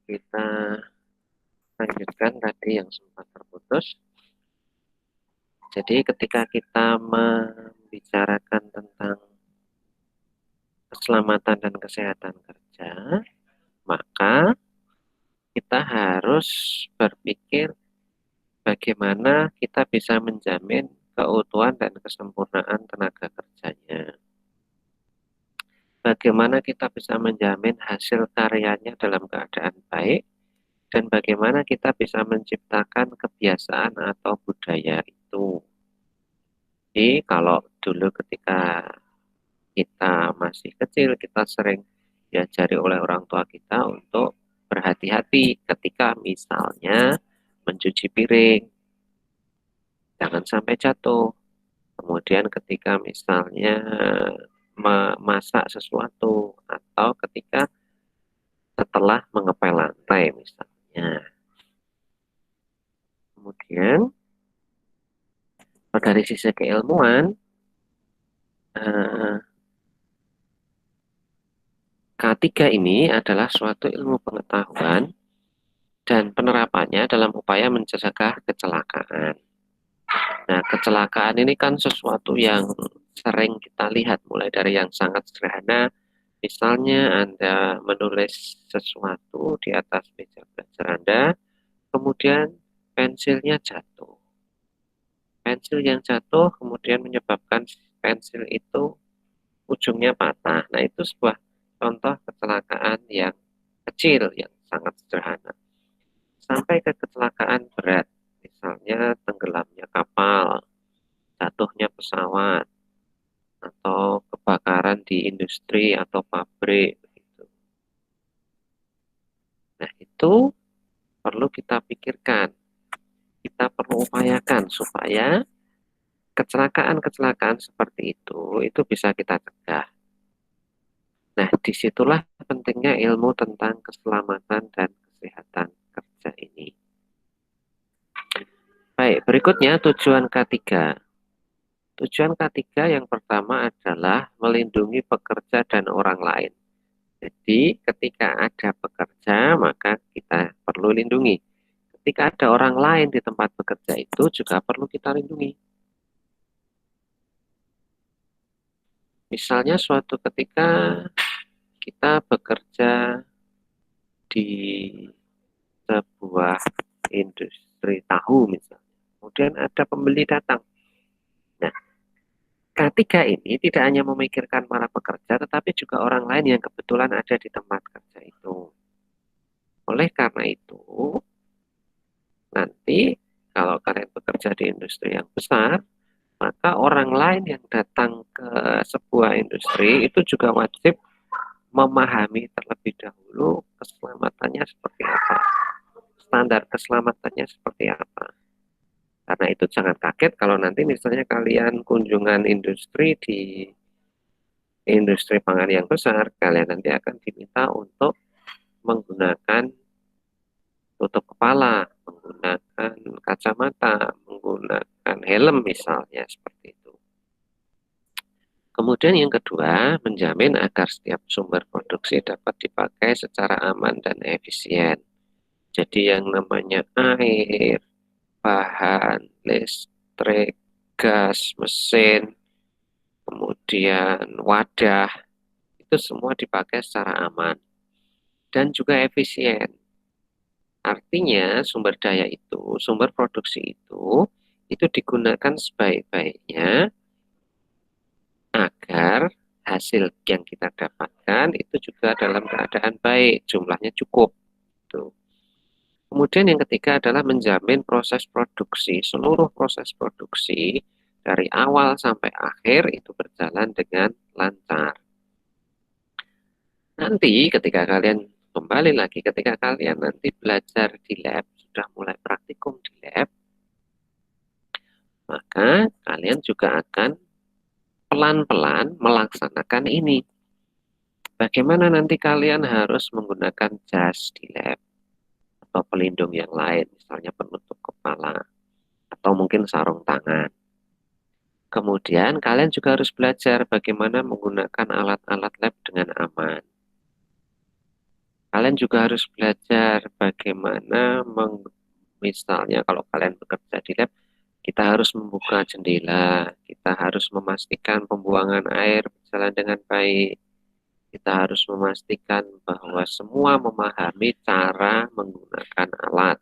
kita lanjutkan tadi yang sempat terputus. Jadi ketika kita membicarakan tentang keselamatan dan kesehatan kerja, maka kita harus berpikir bagaimana kita bisa menjamin keutuhan dan kesempurnaan tenaga kerjanya. Bagaimana kita bisa menjamin hasil karyanya dalam keadaan baik, dan bagaimana kita bisa menciptakan kebiasaan atau budaya itu. Jadi kalau dulu ketika kita masih kecil, kita sering diajari oleh orang tua kita untuk berhati-hati ketika misalnya mencuci piring, jangan sampai jatuh. Kemudian ketika misalnya memasak sesuatu atau ketika setelah mengepel lantai misalnya. Kemudian dari sisi keilmuan, K3 ini adalah suatu ilmu pengetahuan dan penerapannya dalam upaya mencegah kecelakaan. Nah, kecelakaan ini kan sesuatu yang sering kita lihat, mulai dari yang sangat sederhana, misalnya Anda menulis sesuatu di atas meja belajar Anda, kemudian pensilnya jatuh. Pensil yang jatuh kemudian menyebabkan pensil itu ujungnya patah. Nah, itu sebuah contoh kecelakaan yang kecil, yang sangat sederhana. Sampai ke kecelakaan berat, misalnya tenggelamnya kapal, jatuhnya pesawat, atau kebakaran di industri atau pabrik. Gitu. Nah, itu perlu kita pikirkan, kita perlu upayakan supaya kecelakaan-kecelakaan seperti itu bisa kita cegah. Nah, disitulah pentingnya ilmu tentang keselamatan dan kesehatan kerja ini. Baik, berikutnya tujuan K3. Tujuan K3 yang pertama adalah melindungi pekerja dan orang lain. Jadi, ketika ada pekerja, maka kita perlu lindungi. Ketika ada orang lain di tempat bekerja itu juga perlu kita lindungi. Misalnya suatu ketika kita bekerja di sebuah industri tahu misalnya. Kemudian ada pembeli datang. Nah, K3 ini tidak hanya memikirkan para pekerja, tetapi juga orang lain yang kebetulan ada di tempat kerja itu. Oleh karena itu, nanti kalau kalian bekerja di industri yang besar, maka orang lain yang datang ke sebuah industri itu juga wajib memahami terlebih dahulu keselamatannya seperti apa, standar keselamatannya seperti apa. Karena itu jangan kaget kalau nanti misalnya kalian kunjungan industri di industri pangan yang besar, kalian nanti akan diminta untuk menggunakan tutup kepala, menggunakan kacamata, menggunakan helm misalnya seperti itu. Kemudian yang kedua, menjamin agar setiap sumber produksi dapat dipakai secara aman dan efisien. Jadi yang namanya air, bahan, listrik, gas, mesin, kemudian wadah, itu semua dipakai secara aman dan juga efisien. Artinya sumber daya itu, sumber produksi itu digunakan sebaik-baiknya agar hasil yang kita dapatkan itu juga dalam keadaan baik, jumlahnya cukup. Tuh. Kemudian yang ketiga adalah menjamin proses produksi, seluruh proses produksi dari awal sampai akhir itu berjalan dengan lancar. Nanti ketika kalian kembali lagi, ketika kalian nanti belajar di lab, sudah mulai praktikum di lab, maka kalian juga akan pelan-pelan melaksanakan ini. Bagaimana nanti kalian harus menggunakan jas di lab atau pelindung yang lain, misalnya penutup kepala atau mungkin sarung tangan. Kemudian kalian juga harus belajar bagaimana menggunakan alat-alat lab dengan aman. Kalian juga harus belajar bagaimana misalnya kalau kalian bekerja di lab, kita harus membuka jendela, kita harus memastikan pembuangan air berjalan dengan baik, kita harus memastikan bahwa semua memahami cara menggunakan alat.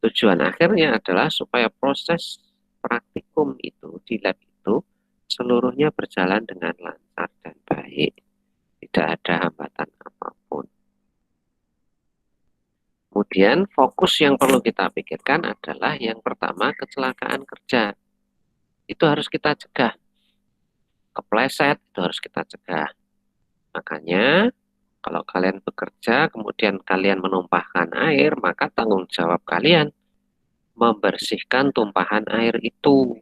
Tujuan akhirnya adalah supaya proses praktikum itu di lab itu seluruhnya berjalan dengan lancar dan baik, tidak ada hambatan apapun. Kemudian fokus yang perlu kita pikirkan adalah yang pertama kecelakaan kerja. Itu harus kita cegah. Kepleset itu harus kita cegah. Makanya kalau kalian bekerja kemudian kalian menumpahkan air, maka tanggung jawab kalian membersihkan tumpahan air itu.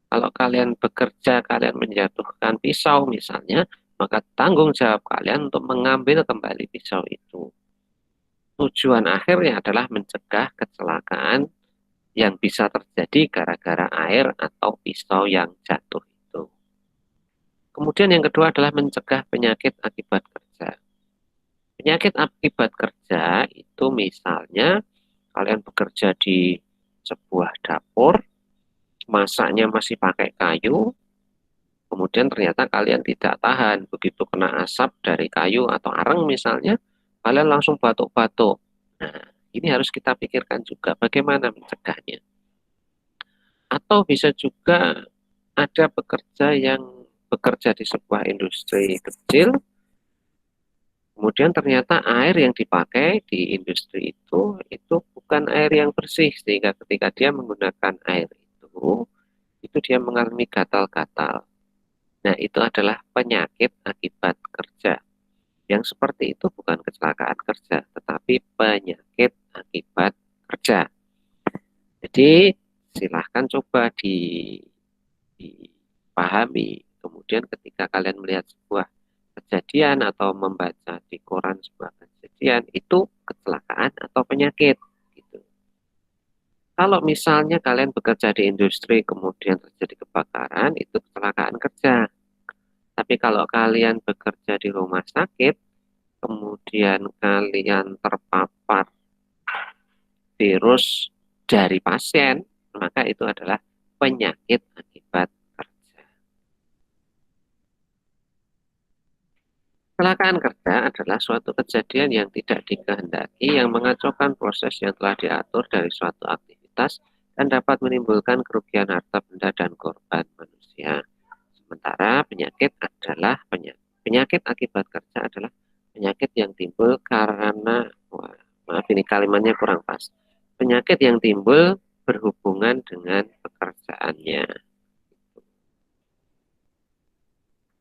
Kalau kalian bekerja, kalian menjatuhkan pisau misalnya, maka tanggung jawab kalian untuk mengambil kembali pisau itu. Tujuan akhirnya adalah mencegah kecelakaan yang bisa terjadi gara-gara air atau pisau yang jatuh itu. Kemudian yang kedua adalah mencegah penyakit akibat kerja. Penyakit akibat kerja itu misalnya kalian bekerja di sebuah dapur, masaknya masih pakai kayu, kemudian ternyata kalian tidak tahan, begitu kena asap dari kayu atau areng misalnya, kalian langsung batuk-batuk. Nah, ini harus kita pikirkan juga bagaimana mencegahnya. Atau bisa juga ada pekerja yang bekerja di sebuah industri kecil, kemudian ternyata air yang dipakai di industri itu bukan air yang bersih, sehingga ketika dia menggunakan air itu dia mengalami gatal-gatal. Nah, itu adalah penyakit akibat kerja. Yang seperti itu bukan kecelakaan kerja, tetapi penyakit akibat kerja. Jadi, silahkan coba dipahami. Kemudian ketika kalian melihat sebuah kejadian atau membaca di koran sebuah kejadian, itu kecelakaan atau penyakit. Gitu. Kalau misalnya kalian bekerja di industri, kemudian terjadi kebakaran, itu kecelakaan kerja. Tapi kalau kalian bekerja di rumah sakit, kemudian kalian terpapar virus dari pasien, maka itu adalah penyakit akibat kerja. Kecelakaan kerja adalah suatu kejadian yang tidak dikehendaki yang mengacaukan proses yang telah diatur dari suatu aktivitas dan dapat menimbulkan kerugian harta benda dan korban manusia. Sementara penyakit akibat kerja adalah penyakit yang timbul karena, maaf ini kalimatnya kurang pas. Penyakit yang timbul berhubungan dengan pekerjaannya.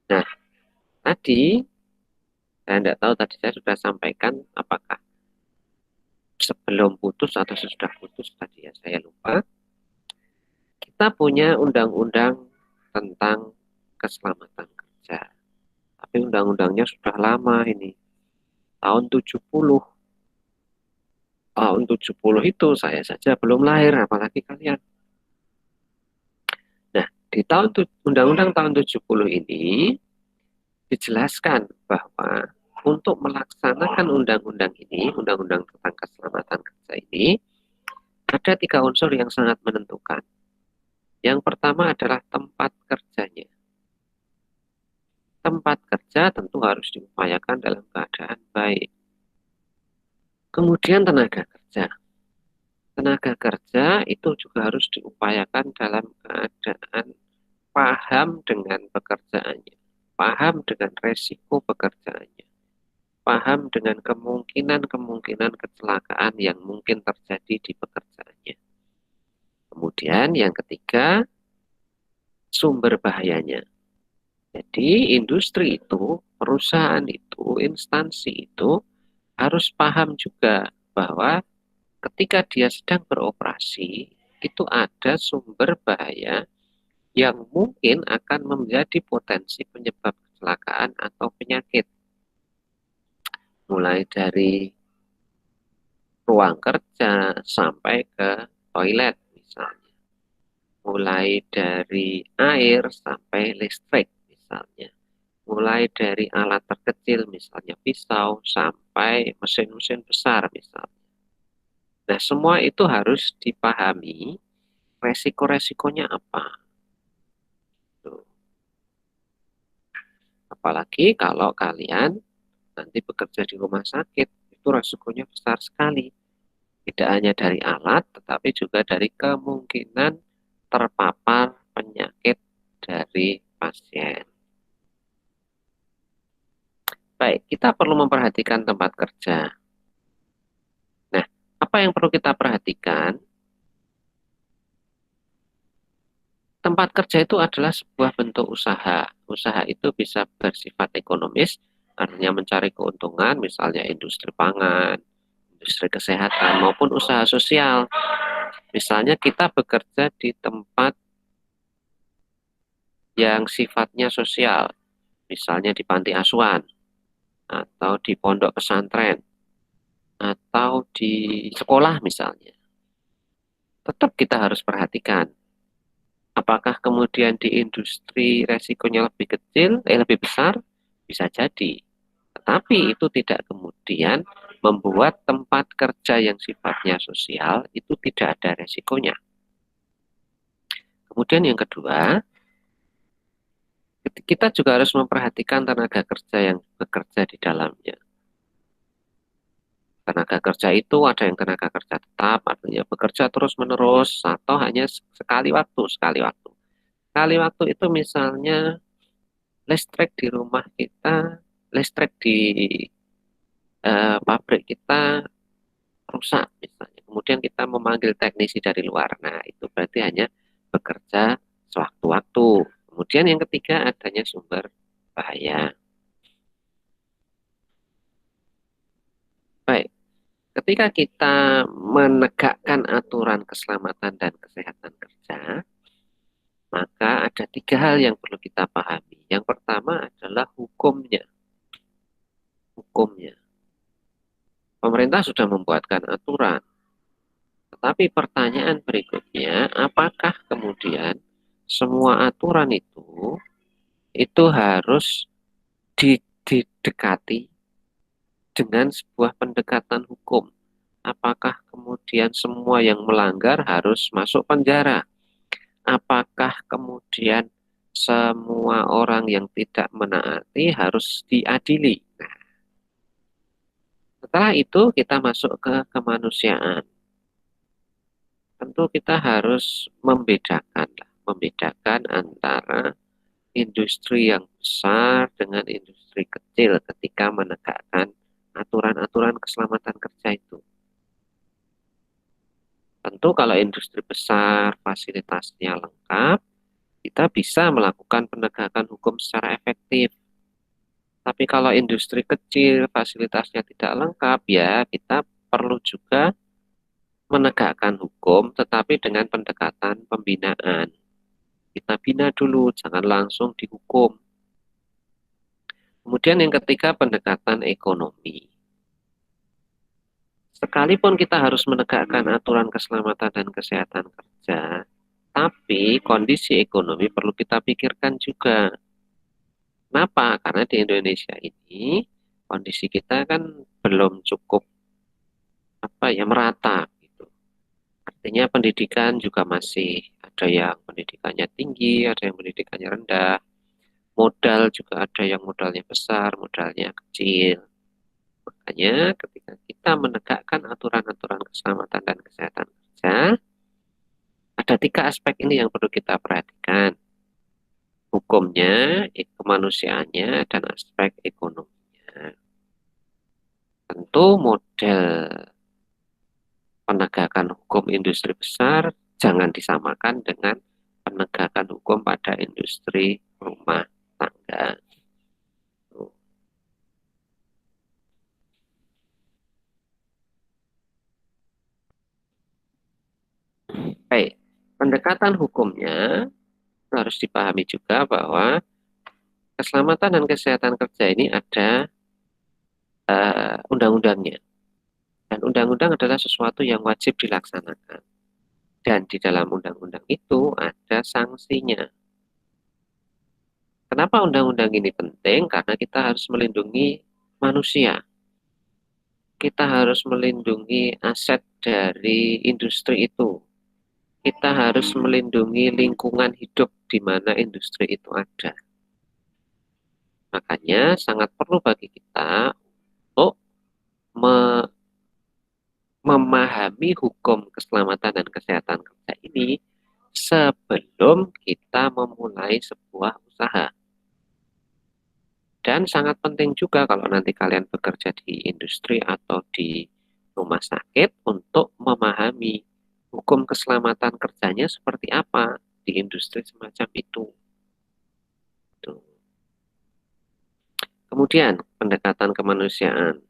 Nah, tadi saya tidak tahu tadi saya sudah sampaikan apakah sebelum putus atau sesudah putus tadi ya saya lupa. Kita punya undang-undang tentang keselamatan kerja. Tapi undang-undangnya sudah lama ini. Tahun 70. Tahun 70 itu saya saja belum lahir, apalagi kalian. Nah, di Undang-Undang tahun 70 ini dijelaskan bahwa untuk melaksanakan undang-undang ini, undang-undang tentang keselamatan kerja ini, ada 3 unsur yang sangat menentukan. Yang pertama adalah tempat kerjanya. Tempat kerja tentu harus diupayakan dalam keadaan baik. Kemudian tenaga kerja. Tenaga kerja itu juga harus diupayakan dalam keadaan paham dengan pekerjaannya, paham dengan resiko pekerjaannya, paham dengan kemungkinan-kemungkinan kecelakaan yang mungkin terjadi di pekerjaannya. Kemudian yang ketiga, sumber bahayanya. Jadi industri itu, perusahaan itu, instansi itu harus paham juga bahwa ketika dia sedang beroperasi, itu ada sumber bahaya yang mungkin akan menjadi potensi penyebab kecelakaan atau penyakit. Mulai dari ruang kerja sampai ke toilet misalnya. Mulai dari air sampai listrik misalnya. mulai dari alat terkecil misalnya pisau sampai mesin-mesin besar misalnya. Nah, semua itu harus dipahami resiko-resikonya apa. Tuh. Apalagi kalau kalian nanti bekerja di rumah sakit, itu resikonya besar sekali. Tidak hanya dari alat, tetapi juga dari kemungkinan terpapar penyakit dari pasien. Baik, kita perlu memperhatikan tempat kerja. Nah, apa yang perlu kita perhatikan? Tempat kerja itu adalah sebuah bentuk usaha. Usaha itu bisa bersifat ekonomis, artinya mencari keuntungan, misalnya industri pangan, industri kesehatan, maupun usaha sosial. Misalnya kita bekerja di tempat yang sifatnya sosial, misalnya di panti asuhan, atau di pondok pesantren, atau di sekolah misalnya. Tetap kita harus perhatikan, apakah kemudian di industri resikonya lebih kecil, lebih besar, bisa jadi. Tetapi itu tidak kemudian membuat tempat kerja yang sifatnya sosial itu tidak ada resikonya. Kemudian yang kedua, kita juga harus memperhatikan tenaga kerja yang bekerja di dalamnya. Tenaga kerja itu ada yang tenaga kerja tetap, artinya bekerja terus-menerus, atau hanya sekali waktu, sekali waktu. Sekali waktu itu misalnya listrik di rumah kita, listrik di pabrik kita rusak misalnya. Kemudian kita memanggil teknisi dari luar. Nah, itu berarti hanya bekerja sewaktu-waktu. Kemudian yang ketiga adanya sumber bahaya. Baik, ketika kita menegakkan aturan keselamatan dan kesehatan kerja, maka ada tiga hal yang perlu kita pahami. Yang pertama adalah hukumnya. Hukumnya. Pemerintah sudah membuatkan aturan. Tetapi pertanyaan berikutnya, apakah kemudian semua aturan itu harus didekati dengan sebuah pendekatan hukum? Apakah kemudian semua yang melanggar harus masuk penjara? Apakah kemudian semua orang yang tidak menaati harus diadili? Nah, setelah itu kita masuk ke kemanusiaan. Tentu kita harus membedakan antara industri yang besar dengan industri kecil ketika menegakkan aturan-aturan keselamatan kerja itu. Tentu kalau industri besar, fasilitasnya lengkap, kita bisa melakukan penegakan hukum secara efektif. Tapi kalau industri kecil, fasilitasnya tidak lengkap, ya kita perlu juga menegakkan hukum, tetapi dengan pendekatan pembinaan. Kita bina dulu, jangan langsung dihukum. Kemudian yang ketiga, pendekatan ekonomi. Sekalipun kita harus menegakkan aturan keselamatan dan kesehatan kerja, tapi kondisi ekonomi perlu kita pikirkan juga. Kenapa? Karena di Indonesia ini kondisi kita kan belum cukup merata gitu. Artinya pendidikan juga masih ada yang pendidikannya tinggi, ada yang pendidikannya rendah. Modal juga ada yang modalnya besar, modalnya kecil. Makanya ketika kita menegakkan aturan-aturan keselamatan dan kesehatan kerja, ada tiga aspek ini yang perlu kita perhatikan. Hukumnya, kemanusiaannya, dan aspek ekonominya. Tentu model penegakan hukum industri besar jangan disamakan dengan penegakan hukum pada industri rumah tangga. Baik, pendekatan hukumnya harus dipahami juga bahwa keselamatan dan kesehatan kerja ini ada undang-undangnya. Dan undang-undang adalah sesuatu yang wajib dilaksanakan. Dan di dalam undang-undang itu ada sanksinya. Kenapa undang-undang ini penting? Karena kita harus melindungi manusia. Kita harus melindungi aset dari industri itu. Kita harus melindungi lingkungan hidup di mana industri itu ada. Makanya sangat perlu bagi kita untuk memahami hukum keselamatan dan kesehatan kerja ini sebelum kita memulai sebuah usaha. Dan sangat penting juga kalau nanti kalian bekerja di industri atau di rumah sakit untuk memahami hukum keselamatan kerjanya seperti apa di industri semacam itu. Tuh. Kemudian pendekatan kemanusiaan.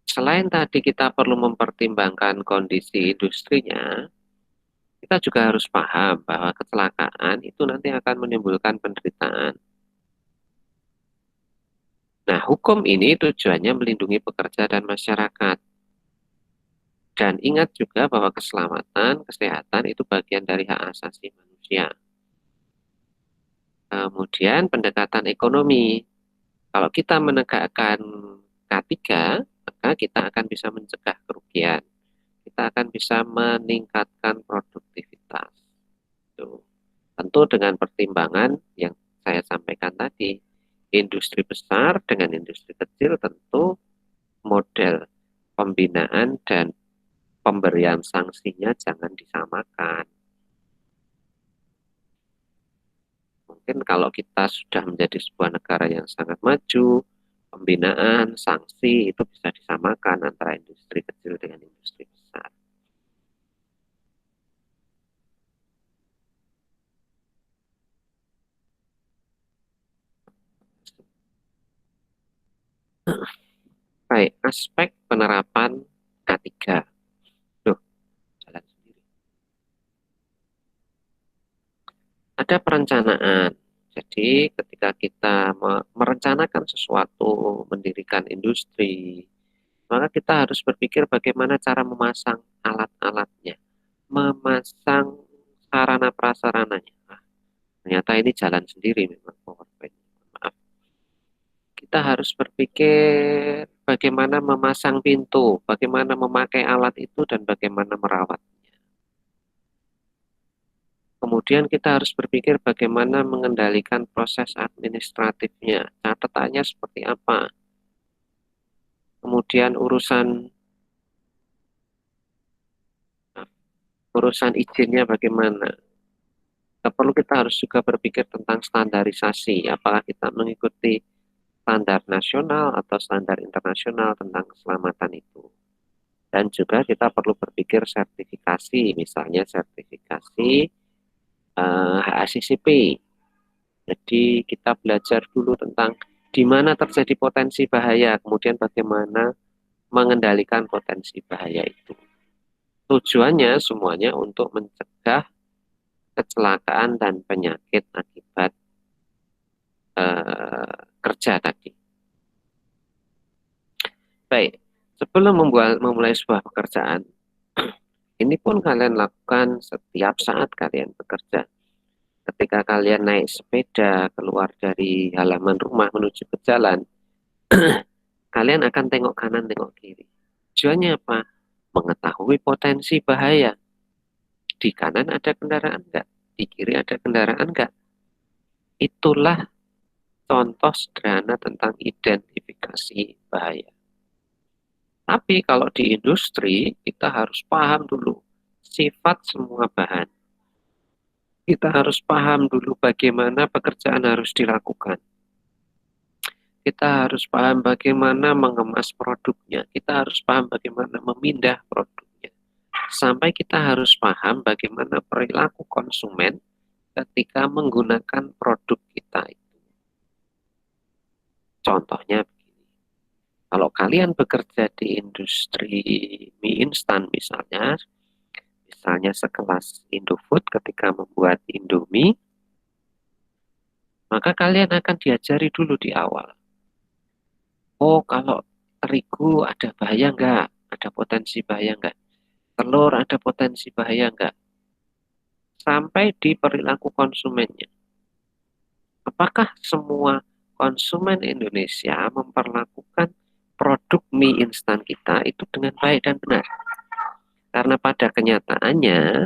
Selain tadi kita perlu mempertimbangkan kondisi industrinya, kita juga harus paham bahwa kecelakaan itu nanti akan menimbulkan penderitaan. Nah, hukum ini tujuannya melindungi pekerja dan masyarakat. Dan ingat juga bahwa keselamatan, kesehatan itu bagian dari hak asasi manusia. Kemudian pendekatan ekonomi. Kalau kita menegakkan K3, maka kita akan bisa mencegah kerugian. Kita akan bisa meningkatkan produktivitas. Tuh. Tentu dengan pertimbangan yang saya sampaikan tadi. Industri besar dengan industri kecil tentu model pembinaan dan pemberian sanksinya jangan disamakan. Mungkin kalau kita sudah menjadi sebuah negara yang sangat maju, pembinaan, sanksi itu bisa disamakan antara industri kecil dengan industri besar. Baik, aspek penerapan K3. Duh, jalan sendiri. Ada perencanaan. Jadi ketika kita merencanakan sesuatu, mendirikan industri, maka kita harus berpikir bagaimana cara memasang alat-alatnya, memasang sarana prasarananya. Nah, ternyata ini jalan sendiri memang PowerPoint. Maaf. Kita harus berpikir bagaimana memasang pintu, bagaimana memakai alat itu, dan bagaimana merawat. Kemudian kita harus berpikir bagaimana mengendalikan proses administratifnya, catatannya seperti apa. Kemudian urusan izinnya bagaimana. Perlu kita harus juga berpikir tentang standarisasi, apakah kita mengikuti standar nasional atau standar internasional tentang keselamatan itu. Dan juga kita perlu berpikir sertifikasi, misalnya sertifikasi HACCP. Jadi kita belajar dulu tentang di mana terjadi potensi bahaya, kemudian bagaimana mengendalikan potensi bahaya itu. Tujuannya semuanya untuk mencegah kecelakaan dan penyakit akibat kerja tadi. Baik, sebelum memulai sebuah pekerjaan, ini pun kalian lakukan setiap saat kalian bekerja. Ketika kalian naik sepeda keluar dari halaman rumah menuju ke jalan, kalian akan tengok kanan, tengok kiri. Tujuannya apa? Mengetahui potensi bahaya. Di kanan ada kendaraan enggak? Di kiri ada kendaraan enggak? Itulah contoh sederhana tentang identifikasi bahaya. Tapi kalau di industri, kita harus paham dulu sifat semua bahan. Kita harus paham dulu bagaimana pekerjaan harus dilakukan. Kita harus paham bagaimana mengemas produknya. Kita harus paham bagaimana memindah produknya. Sampai kita harus paham bagaimana perilaku konsumen ketika menggunakan produk kita itu. Contohnya begini. Kalau kalian bekerja di industri mie instan misalnya sekelas Indofood ketika membuat Indomie, maka kalian akan diajari dulu di awal. Oh, kalau terigu ada bahaya enggak? Ada potensi bahaya enggak? Telur ada potensi bahaya enggak? Sampai di perilaku konsumennya. Apakah semua konsumen Indonesia memperlakukan produk mie instan kita itu dengan baik dan benar? Karena pada kenyataannya,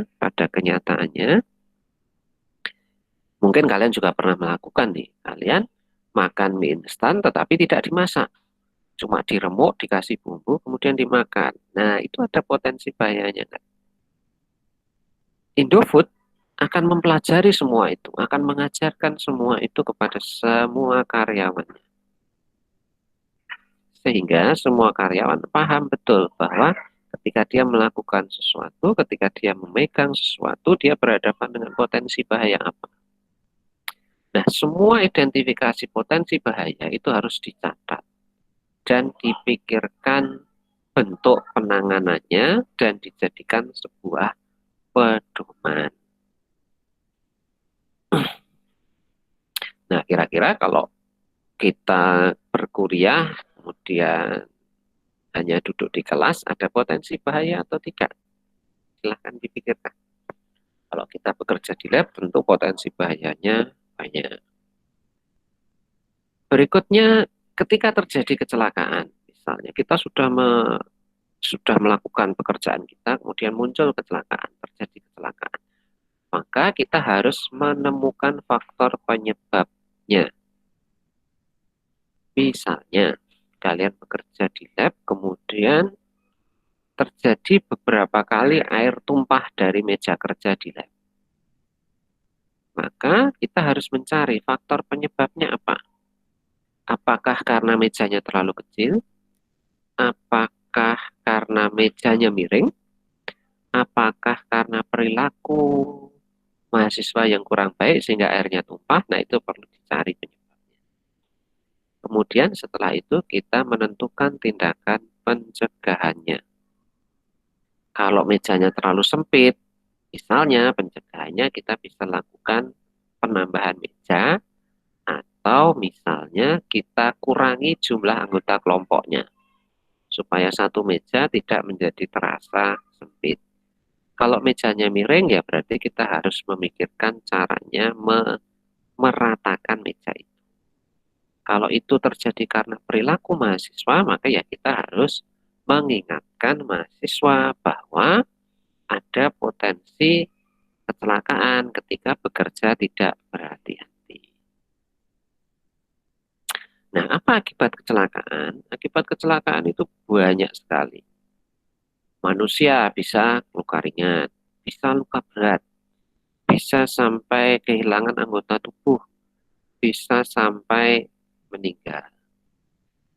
mungkin kalian juga pernah melakukan nih. Kalian makan mie instan tetapi tidak dimasak. Cuma diremuk, dikasih bumbu, kemudian dimakan. Nah, itu ada potensi bahayanya, kan? Indofood akan mempelajari semua itu, akan mengajarkan semua itu kepada semua karyawan. Sehingga semua karyawan paham betul bahwa ketika dia melakukan sesuatu, ketika dia memegang sesuatu, dia berhadapan dengan potensi bahaya apa. Nah, semua identifikasi potensi bahaya itu harus dicatat dan dipikirkan bentuk penanganannya dan dijadikan sebuah pedoman. Nah, kira-kira kalau kita berkuliah, kemudian hanya duduk di kelas, ada potensi bahaya atau tidak? Silahkan dipikirkan. Kalau kita bekerja di lab, tentu potensi bahayanya banyak. Berikutnya, ketika terjadi kecelakaan, misalnya kita sudah melakukan pekerjaan kita, kemudian muncul kecelakaan, terjadi kecelakaan, maka kita harus menemukan faktor penyebabnya. Misalnya, kalian bekerja di lab, kemudian terjadi beberapa kali air tumpah dari meja kerja di lab. Maka kita harus mencari faktor penyebabnya apa. Apakah karena mejanya terlalu kecil? Apakah karena mejanya miring? Apakah karena perilaku mahasiswa yang kurang baik sehingga airnya tumpah? Nah, itu perlu dicari penyebabnya. Kemudian setelah itu kita menentukan tindakan pencegahannya. Kalau mejanya terlalu sempit, misalnya pencegahannya kita bisa lakukan penambahan meja atau misalnya kita kurangi jumlah anggota kelompoknya supaya satu meja tidak menjadi terasa sempit. Kalau mejanya miring ya berarti kita harus memikirkan caranya meratakan meja itu. Kalau itu terjadi karena perilaku mahasiswa, maka ya kita harus mengingatkan mahasiswa bahwa ada potensi kecelakaan ketika bekerja tidak berhati-hati. Nah, apa akibat kecelakaan? Akibat kecelakaan itu banyak sekali. Manusia bisa luka ringan, bisa luka berat, bisa sampai kehilangan anggota tubuh, bisa sampai meninggal.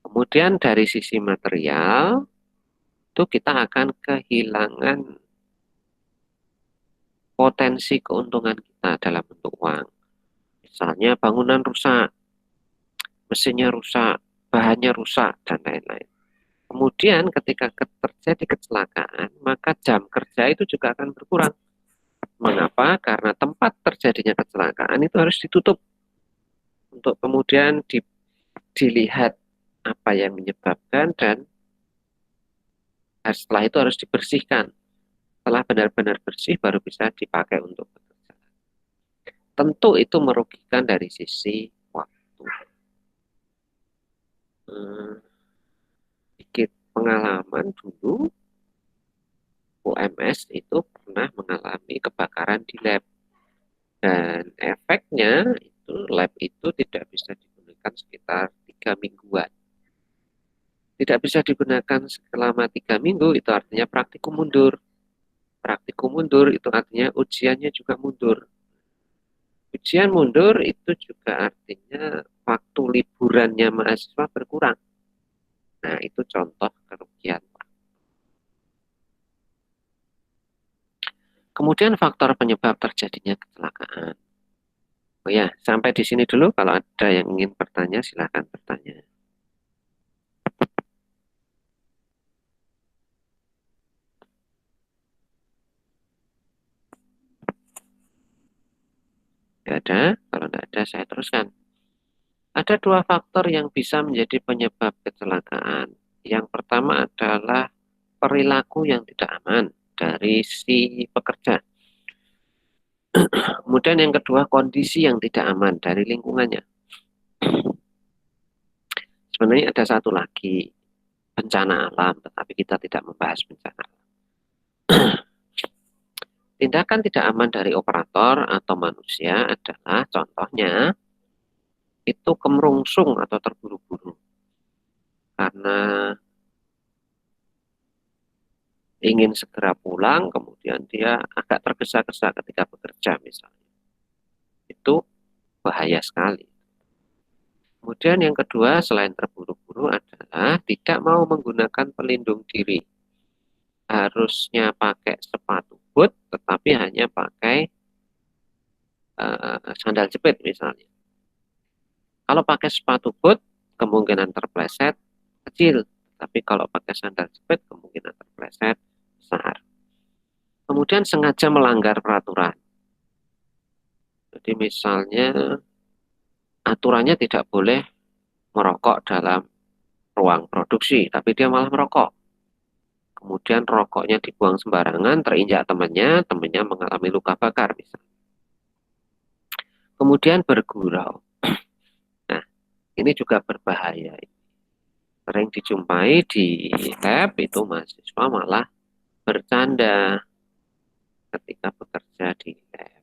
Kemudian dari sisi material, itu kita akan kehilangan potensi keuntungan kita dalam bentuk uang. Misalnya bangunan rusak, mesinnya rusak, bahannya rusak, dan lain-lain. Kemudian ketika terjadi kecelakaan, maka jam kerja itu juga akan berkurang. Mengapa? Karena tempat terjadinya kecelakaan itu harus ditutup untuk kemudian dilihat apa yang menyebabkan dan setelah itu harus dibersihkan. Setelah benar-benar bersih baru bisa dipakai untuk bekerja. Tentu itu merugikan dari sisi waktu. Sedikit pengalaman dulu, UMS itu pernah mengalami kebakaran di lab. Dan efeknya itu lab itu tidak bisa digunakan sekitar 3 mingguan. Tidak bisa digunakan selama 3 minggu itu artinya praktikum mundur. Praktikum mundur itu artinya ujiannya juga mundur. Ujian mundur itu juga artinya waktu liburannya mahasiswa berkurang. Nah, itu contoh kerugian. Kemudian faktor penyebab terjadinya kecelakaan. Oh ya, sampai di sini dulu. Kalau ada yang ingin bertanya, silakan bertanya. Tidak ada? Kalau tidak ada, saya teruskan. Ada 2 faktor yang bisa menjadi penyebab kecelakaan. Yang pertama adalah perilaku yang tidak aman dari si pekerja. Kemudian Kemudian yang kedua, kondisi yang tidak aman dari lingkungannya. Sebenarnya ada satu lagi, bencana alam, tetapi kita tidak membahas bencana alam. Tindakan tidak aman dari operator atau manusia adalah contohnya itu kemerungsung atau terburu-buru karena ingin segera pulang, kemudian dia agak tergesa-gesa ketika bekerja misalnya. Itu bahaya sekali. Kemudian yang kedua, selain terburu-buru adalah tidak mau menggunakan pelindung diri. Harusnya pakai sepatu boot, tetapi hanya pakai sandal jepit misalnya. Kalau pakai sepatu boot, kemungkinan terpleset kecil. Tapi kalau pakai sandal jepit, kemungkinan terpleset besar. Kemudian sengaja melanggar peraturan. Jadi misalnya aturannya tidak boleh merokok dalam ruang produksi, tapi dia malah merokok. Kemudian rokoknya dibuang sembarangan, terinjak temannya, temannya mengalami luka bakar misalnya. Kemudian bergurau. Nah, ini juga berbahaya. Sering dijumpai di lab itu mahasiswa malah bercanda ketika bekerja di lab.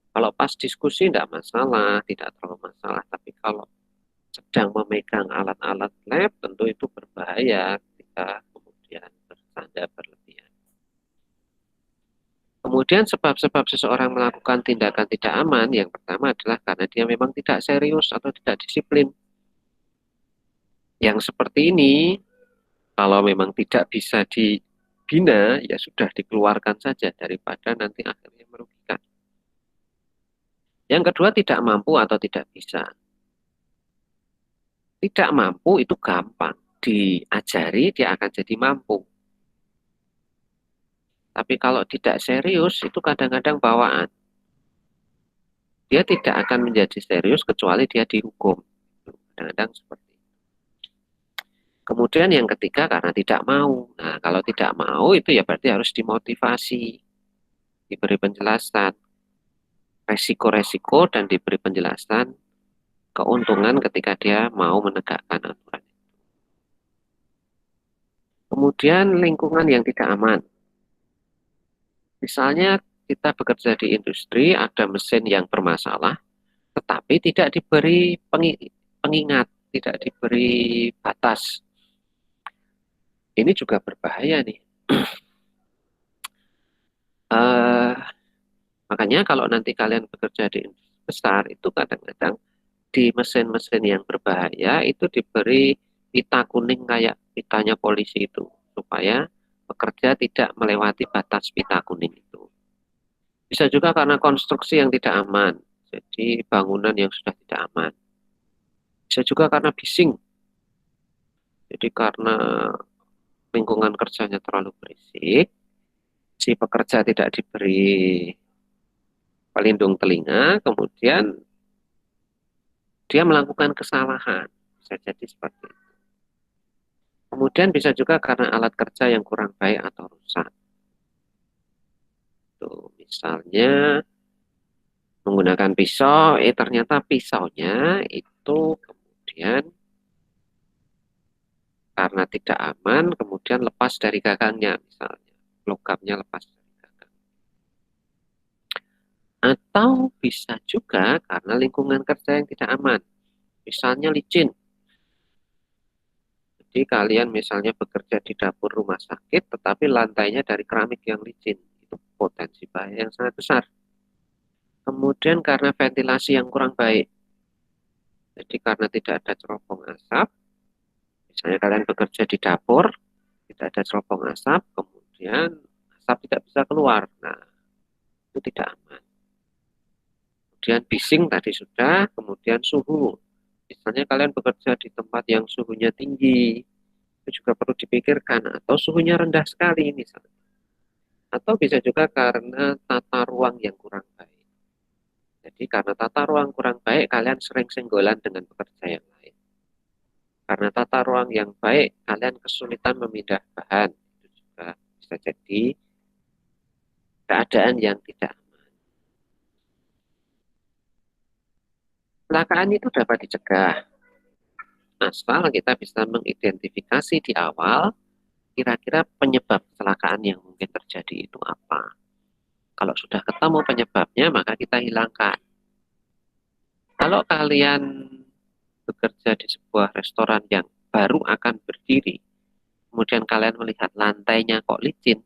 Kalau pas diskusi tidak masalah, tidak terlalu masalah. Tapi kalau sedang memegang alat-alat lab, tentu itu berbahaya ketika kemudian bercanda berlebihan. Kemudian sebab-sebab seseorang melakukan tindakan tidak aman, yang pertama adalah karena dia memang tidak serius atau tidak disiplin. Yang seperti ini, kalau memang tidak bisa dibina, ya sudah dikeluarkan saja daripada nanti akhirnya merugikan. Yang kedua, tidak mampu atau tidak bisa. Tidak mampu itu gampang. Diajari, dia akan jadi mampu. Tapi kalau tidak serius, itu kadang-kadang bawaan. Dia tidak akan menjadi serius kecuali dia dihukum. Kadang-kadang seperti itu. Kemudian yang ketiga, karena tidak mau. Nah, kalau tidak mau, itu ya berarti harus dimotivasi. Diberi penjelasan. Resiko-resiko dan diberi penjelasan keuntungan ketika dia mau menegakkan aturan. Kemudian lingkungan yang tidak aman. Misalnya kita bekerja di industri, ada mesin yang bermasalah, tetapi tidak diberi pengingat, tidak diberi batas. Ini juga berbahaya nih. Makanya kalau nanti kalian bekerja di industri besar, itu kadang-kadang di mesin-mesin yang berbahaya itu diberi pita kuning kayak pitanya polisi itu, supaya pekerja tidak melewati batas pita kuning itu. Bisa juga karena konstruksi yang tidak aman, jadi bangunan yang sudah tidak aman. Bisa juga karena bising, jadi karena lingkungan kerjanya terlalu berisik, si pekerja tidak diberi pelindung telinga, kemudian dia melakukan kesalahan. Bisa jadi seperti itu. Kemudian bisa juga karena alat kerja yang kurang baik atau rusak. Tuh, misalnya menggunakan pisau, ternyata pisaunya itu kemudian karena tidak aman, kemudian lepas dari gagangnya, misalnya logamnya lepas dari gagang. Atau bisa juga karena lingkungan kerja yang tidak aman, misalnya licin. Jadi kalian misalnya bekerja di dapur rumah sakit, tetapi lantainya dari keramik yang licin, itu potensi bahaya yang sangat besar. Kemudian karena ventilasi yang kurang baik, jadi karena tidak ada cerobong asap, misalnya kalian bekerja di dapur, tidak ada cerobong asap, kemudian asap tidak bisa keluar. Nah, itu tidak aman. Kemudian bising tadi sudah, kemudian suhu. Misalnya kalian bekerja di tempat yang suhunya tinggi, itu juga perlu dipikirkan, atau suhunya rendah sekali misalnya. Atau bisa juga karena tata ruang yang kurang baik. Jadi karena tata ruang kurang baik, kalian sering senggolan dengan pekerja yang lain. Karena tata ruang yang baik, kalian kesulitan memindah bahan. Itu juga bisa jadi keadaan yang tidak aman. Kecelakaan itu dapat dicegah asal kita bisa mengidentifikasi di awal kira-kira penyebab kecelakaan yang mungkin terjadi itu apa. Kalau sudah ketemu penyebabnya, maka kita hilangkan. Kalau kalian bekerja di sebuah restoran yang baru akan berdiri, kemudian kalian melihat lantainya kok licin,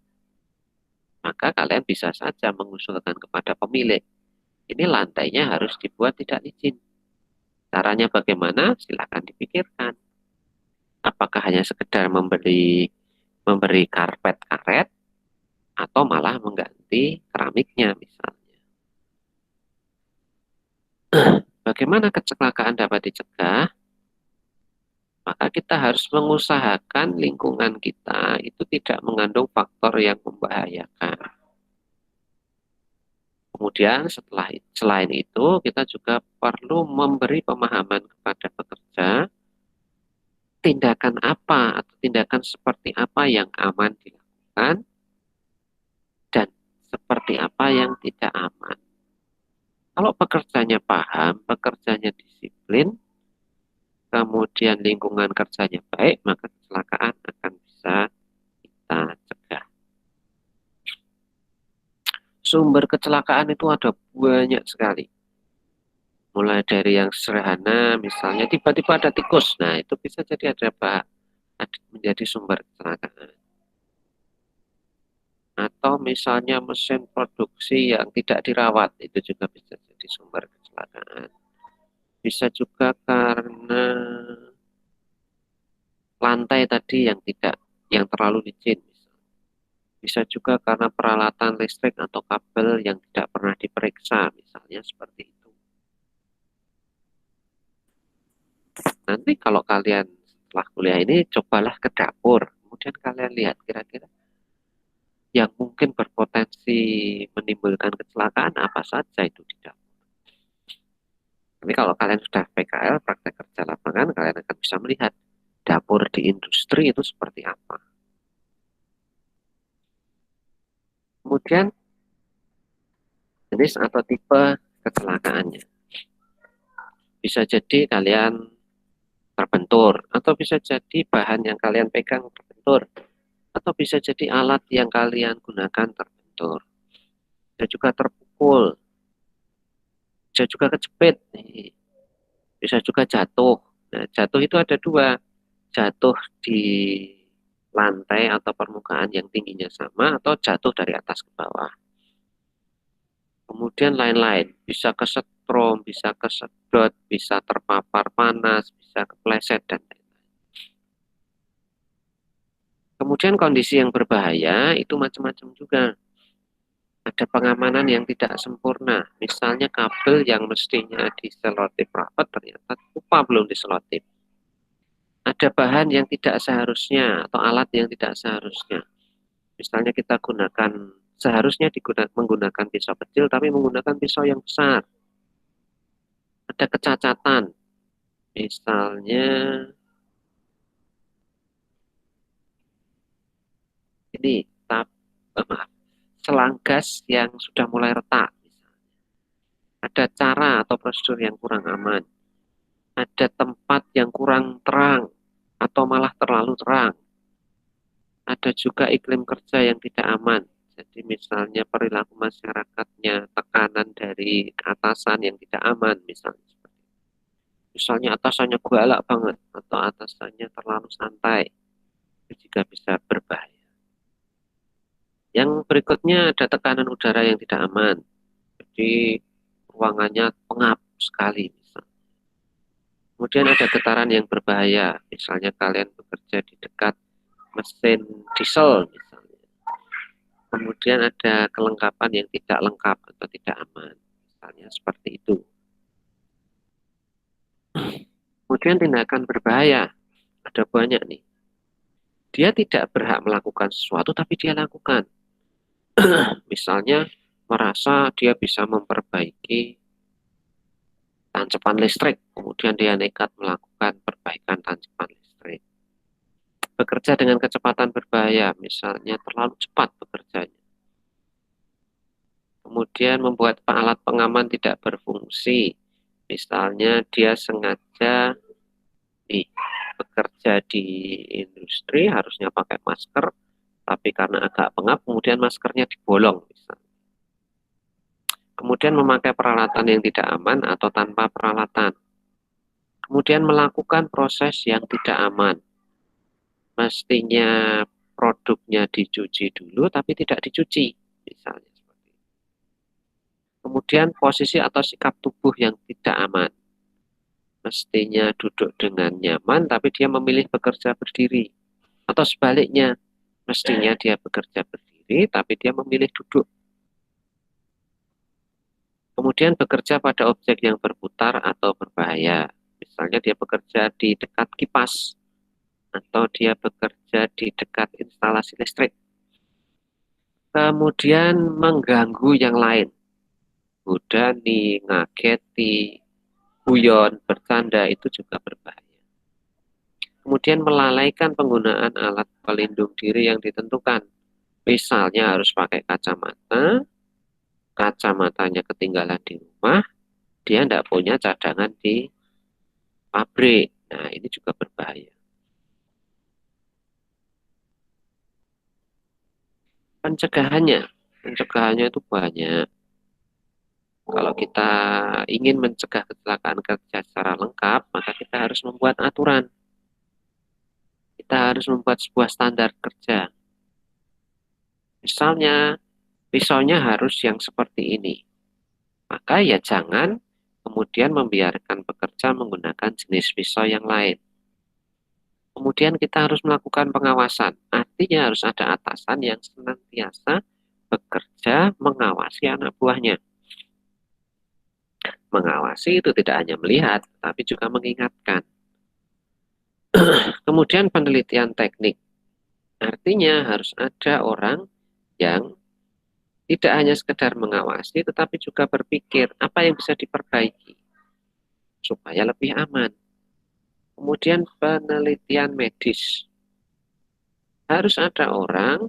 maka kalian bisa saja mengusulkan kepada pemilik, ini lantainya harus dibuat tidak licin. Caranya bagaimana? Silakan dipikirkan. Apakah hanya sekedar memberi karpet karet atau malah mengganti keramiknya misalnya. Bagaimana kecelakaan dapat dicegah? Maka kita harus mengusahakan lingkungan kita itu tidak mengandung faktor yang membahayakan. Kemudian selain itu kita juga perlu memberi pemahaman kepada pekerja tindakan apa atau tindakan seperti apa yang aman dilakukan dan seperti apa yang tidak aman. Kalau pekerjanya paham, pekerjanya disiplin, kemudian lingkungan kerjanya baik, maka kecelakaan akan bisa kita cegah. Sumber kecelakaan itu ada banyak sekali. Mulai dari yang sederhana, misalnya tiba-tiba ada tikus. Nah, itu bisa jadi menjadi sumber kecelakaan. Atau misalnya mesin produksi yang tidak dirawat, itu juga bisa jadi sumber kecelakaan. Bisa juga karena lantai tadi yang terlalu licin. Bisa juga karena peralatan listrik atau kabel yang tidak pernah diperiksa, misalnya seperti itu. Nanti kalau kalian setelah kuliah ini, cobalah ke dapur. Kemudian kalian lihat kira-kira yang mungkin berpotensi menimbulkan kecelakaan apa saja itu di dapur. Tapi kalau kalian sudah PKL, praktek kerja lapangan, kalian akan bisa melihat dapur di industri itu seperti apa. Kemudian jenis atau tipe kecelakaannya. Bisa jadi kalian terbentur, atau bisa jadi bahan yang kalian pegang terbentur, atau bisa jadi alat yang kalian gunakan terbentur. Bisa juga terpukul, bisa juga kejepit, bisa juga jatuh. Nah, jatuh itu ada dua, jatuh di lantai atau permukaan yang tingginya sama, atau jatuh dari atas ke bawah. Kemudian lain-lain, bisa kesetrum, bisa kesedot, bisa terpapar panas, bisa kepleset, dan lain-lain. Kemudian kondisi yang berbahaya itu macam-macam juga. Ada pengamanan yang tidak sempurna. Misalnya kabel yang mestinya diselotip rapat, ternyata lupa belum diselotip. Ada bahan yang tidak seharusnya, atau alat yang tidak seharusnya. Misalnya seharusnya menggunakan pisau kecil, tapi menggunakan pisau yang besar. Ada kecacatan. Misalnya ini maaf, selang gas yang sudah mulai retak. Ada cara atau prosedur yang kurang aman. Ada tempat yang kurang terang atau malah terlalu terang. Ada juga iklim kerja yang tidak aman. Jadi misalnya perilaku masyarakatnya, tekanan dari atasan yang tidak aman misalnya. Misalnya atasannya galak banget atau atasannya terlalu santai. Itu juga bisa berbahaya. Yang berikutnya ada tekanan udara yang tidak aman. Jadi ruangannya pengap sekali. Misalnya. Kemudian ada getaran yang berbahaya. Misalnya kalian bekerja di dekat mesin diesel misalnya. Kemudian ada kelengkapan yang tidak lengkap atau tidak aman. Misalnya seperti itu. Kemudian tindakan berbahaya. Ada banyak nih. Dia tidak berhak melakukan sesuatu tapi dia lakukan. Misalnya merasa dia bisa memperbaiki tancapan listrik, kemudian dia nekat melakukan perbaikan tancapan listrik. Bekerja dengan kecepatan berbahaya, misalnya terlalu cepat bekerjanya. Kemudian membuat alat pengaman tidak berfungsi, Misalnya dia sengaja bekerja di industri, harusnya pakai masker, tapi karena agak pengap, kemudian maskernya dibolong. Misalnya. Kemudian memakai peralatan yang tidak aman atau tanpa peralatan. Kemudian melakukan proses yang tidak aman. Mestinya produknya dicuci dulu, tapi tidak dicuci. Misalnya. Kemudian posisi atau sikap tubuh yang tidak aman. Mestinya duduk dengan nyaman, tapi dia memilih bekerja berdiri. Atau sebaliknya, mestinya dia bekerja berdiri, tapi dia memilih duduk. Kemudian bekerja pada objek yang berputar atau berbahaya. Misalnya dia bekerja di dekat kipas, atau dia bekerja di dekat instalasi listrik. Kemudian mengganggu yang lain. Budani, ngageti, guyon, bercanda, itu juga berbahaya. Kemudian melalaikan penggunaan alat pelindung diri yang ditentukan. Misalnya harus pakai kacamata, kacamatanya ketinggalan di rumah, dia tidak punya cadangan di pabrik. Nah, ini juga berbahaya. Pencegahannya itu banyak. Kalau kita ingin mencegah kecelakaan kerja secara lengkap, maka kita harus membuat aturan. Kita harus membuat sebuah standar kerja. Misalnya, pisaunya harus yang seperti ini. Maka ya jangan kemudian membiarkan pekerja menggunakan jenis pisau yang lain. Kemudian kita harus melakukan pengawasan. Artinya harus ada atasan yang senantiasa bekerja mengawasi anak buahnya. Mengawasi itu tidak hanya melihat, tapi juga mengingatkan. Kemudian penelitian teknik. Artinya harus ada orang yang tidak hanya sekedar mengawasi, tetapi juga berpikir apa yang bisa diperbaiki supaya lebih aman. Kemudian penelitian medis. Harus ada orang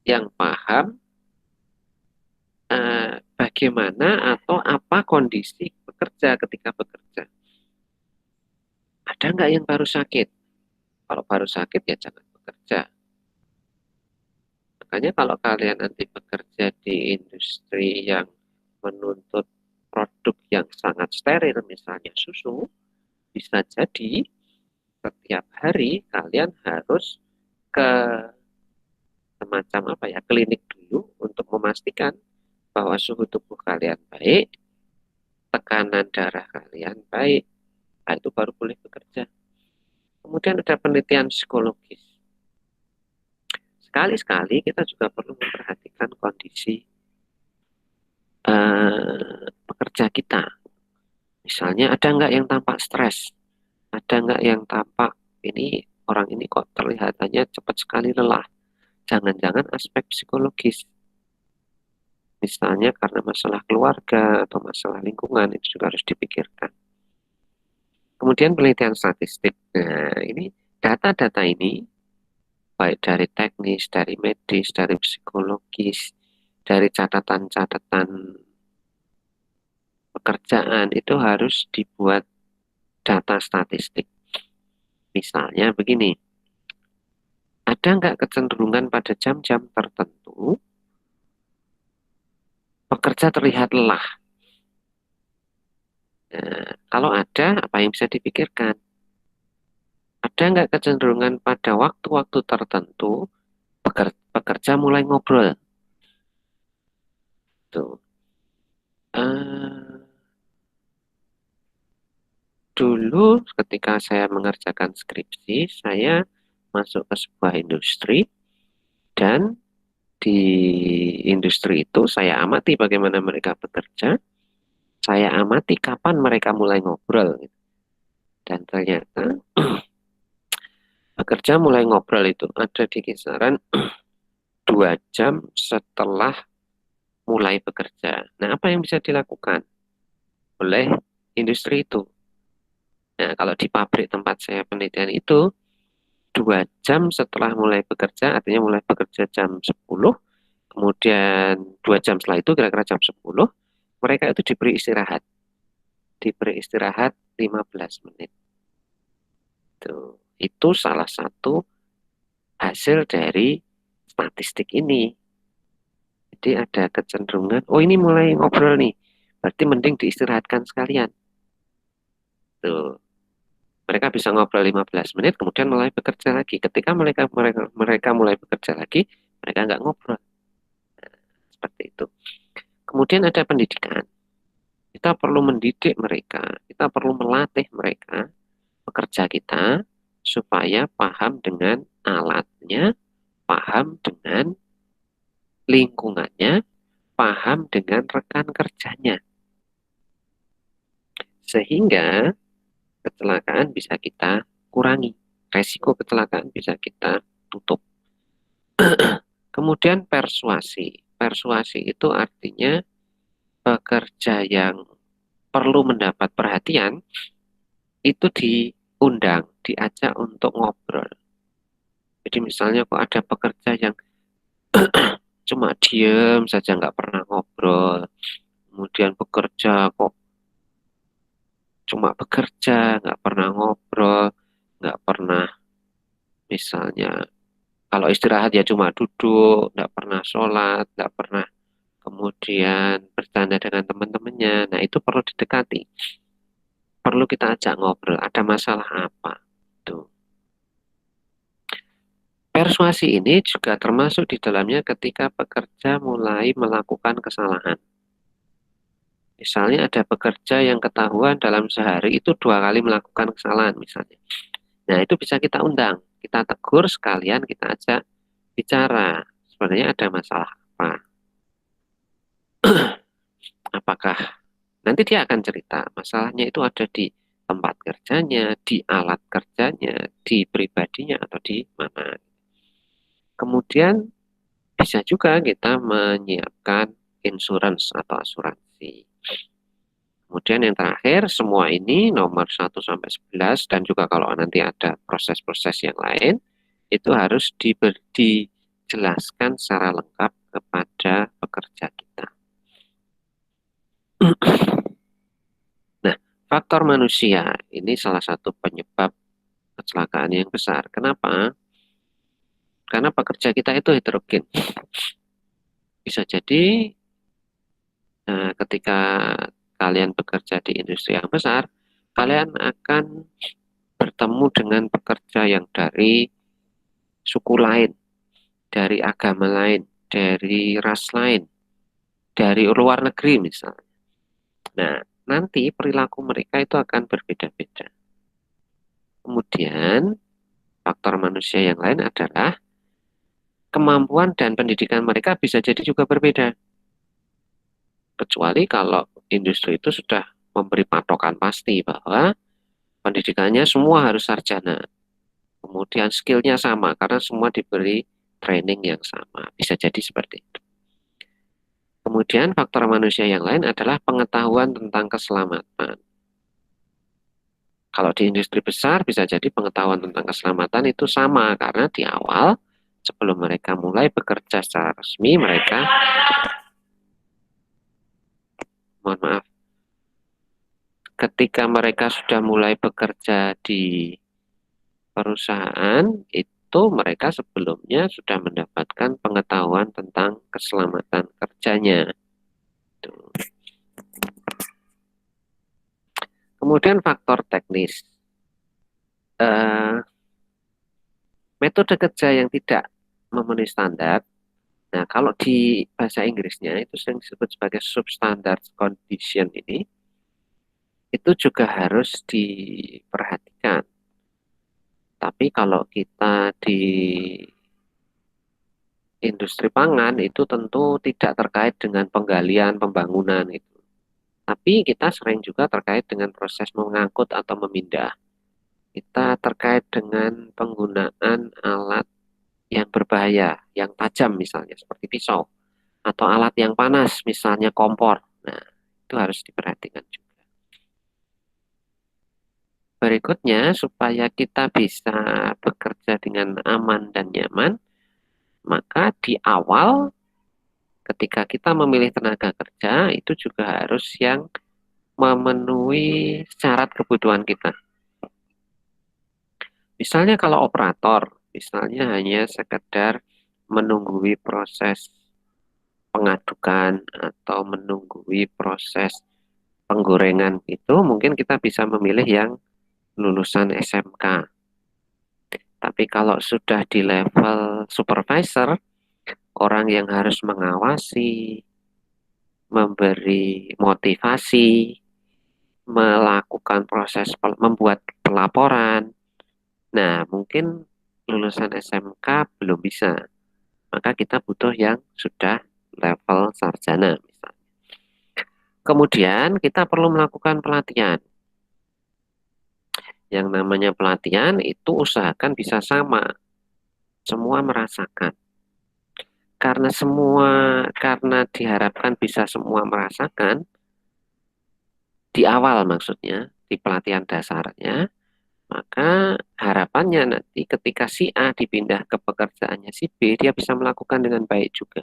yang paham bagaimana atau apa kondisi pekerja ketika bekerja. Ada nggak yang baru sakit? Kalau baru sakit ya jangan bekerja. Makanya kalau kalian nanti bekerja di industri yang menuntut produk yang sangat steril, misalnya susu, bisa jadi setiap hari kalian harus ke semacam klinik dulu untuk memastikan bahwa suhu tubuh kalian baik, tekanan darah kalian baik, nah itu baru boleh bekerja. Kemudian ada penelitian psikologis. Sekali-sekali kita juga perlu memperhatikan kondisi pekerja kita. Misalnya ada nggak yang tampak stres? Ada nggak yang tampak orang ini kok terlihatannya cepat sekali lelah? Jangan-jangan aspek psikologis. Misalnya karena masalah keluarga atau masalah lingkungan itu juga harus dipikirkan. Kemudian penelitian statistik. Nah, ini data-data ini baik dari teknis, dari medis, dari psikologis, dari catatan-catatan pekerjaan itu harus dibuat data statistik. Misalnya begini, ada nggak kecenderungan pada jam-jam tertentu pekerja terlihat lelah? Nah, kalau ada, apa yang bisa dipikirkan? Ada nggak kecenderungan pada waktu-waktu tertentu pekerja mulai ngobrol? Tuh. Dulu ketika saya mengerjakan skripsi, saya masuk ke sebuah industri dan di industri itu saya amati bagaimana mereka bekerja, saya amati kapan mereka mulai ngobrol. Dan ternyata pekerja mulai ngobrol itu ada di kisaran 2 jam setelah mulai bekerja. Nah, apa yang bisa dilakukan oleh industri itu? Nah, kalau di pabrik tempat saya penelitian itu, 2 jam setelah mulai bekerja, artinya mulai bekerja jam 10, kemudian 2 jam setelah itu, kira-kira jam 10, mereka itu diberi istirahat. diberi istirahat 15 menit. Itu salah satu hasil dari statistik ini. Jadi ada kecenderungan, oh ini mulai ngobrol nih, berarti mending diistirahatkan sekalian. Tuh. Mereka bisa ngobrol 15 menit, kemudian mulai bekerja lagi. Ketika mereka mulai bekerja lagi, mereka nggak ngobrol. Seperti itu. Kemudian ada pendidikan. Kita perlu mendidik mereka, kita perlu melatih mereka, pekerja kita, supaya paham dengan alatnya, paham dengan lingkungannya, paham dengan rekan kerjanya. Sehingga kecelakaan bisa kita kurangi. Resiko kecelakaan bisa kita tutup. Kemudian persuasi. Persuasi itu artinya pekerja yang perlu mendapat perhatian itu diundang, diajak untuk ngobrol. Jadi misalnya kok ada pekerja yang cuma diem saja nggak pernah ngobrol, kemudian bekerja kok cuma bekerja, nggak pernah ngobrol, nggak pernah misalnya kalau istirahat ya cuma duduk, nggak pernah sholat, nggak pernah kemudian bercanda dengan teman-temannya. Nah itu perlu didekati, perlu kita ajak ngobrol. Ada masalah apa? Tuh. Persuasi ini juga termasuk di dalamnya ketika pekerja mulai melakukan kesalahan. Misalnya ada pekerja yang ketahuan dalam sehari itu 2 kali melakukan kesalahan misalnya. Nah itu bisa kita undang, kita tegur sekalian, kita ajak bicara. Sebenarnya ada masalah apa? Apakah nanti dia akan cerita masalahnya itu ada di tempat kerjanya, di alat kerjanya, di pribadinya atau di mana. Kemudian bisa juga kita menyiapkan insurance atau asuransi. Kemudian yang terakhir, semua ini nomor 1 sampai 11 dan juga kalau nanti ada proses-proses yang lain, itu harus dijelaskan secara lengkap kepada pekerja kita. Nah, faktor manusia ini salah satu penyebab kecelakaan yang besar. Kenapa? Karena pekerja kita itu heterogen. Bisa jadi ketika kalian bekerja di industri yang besar, kalian akan bertemu dengan pekerja yang dari suku lain, dari agama lain, dari ras lain, dari luar negeri misalnya. Nah, nanti perilaku mereka itu akan berbeda-beda. Kemudian, faktor manusia yang lain adalah kemampuan dan pendidikan mereka bisa jadi juga berbeda. Kecuali kalau industri itu sudah memberi patokan pasti bahwa pendidikannya semua harus sarjana. Kemudian skillnya sama karena semua diberi training yang sama. Bisa jadi seperti itu. Kemudian faktor manusia yang lain adalah pengetahuan tentang keselamatan. Kalau di industri besar bisa jadi pengetahuan tentang keselamatan itu sama karena di awal sebelum mereka mulai bekerja secara resmi mereka mohon maaf ketika mereka sudah mulai bekerja di perusahaan itu mereka sebelumnya sudah mendapatkan pengetahuan tentang keselamatan kerjanya. Tuh. Kemudian faktor teknis. Metode kerja yang tidak memenuhi standar. Nah, kalau di bahasa Inggrisnya itu sering disebut sebagai substandard condition ini, itu juga harus diperhatikan. Tapi kalau kita di industri pangan itu tentu tidak terkait dengan penggalian, pembangunan itu. Tapi kita sering juga terkait dengan proses mengangkut atau memindah. Kita terkait dengan penggunaan alat yang berbahaya, yang tajam misalnya seperti pisau, atau alat yang panas misalnya kompor. Nah, itu harus diperhatikan juga. Berikutnya, supaya kita bisa bekerja dengan aman dan nyaman, maka di awal ketika kita memilih tenaga kerja itu juga harus yang memenuhi syarat kebutuhan kita. Misalnya kalau operator, misalnya hanya sekedar menunggui proses pengadukan atau menunggui proses penggorengan itu, mungkin kita bisa memilih yang lulusan SMK. Tapi kalau sudah di level supervisor, orang yang harus mengawasi, memberi motivasi, melakukan proses membuat pelaporan. Nah, mungkin lulusan SMK belum bisa. Maka kita butuh yang sudah level sarjana misalnya. Kemudian kita perlu melakukan pelatihan. Yang namanya pelatihan itu usahakan bisa sama. Semua merasakan. Karena diharapkan bisa semua merasakan, di awal maksudnya, di pelatihan dasarnya, maka harapannya nanti ketika si A dipindah ke pekerjaannya si B, dia bisa melakukan dengan baik juga.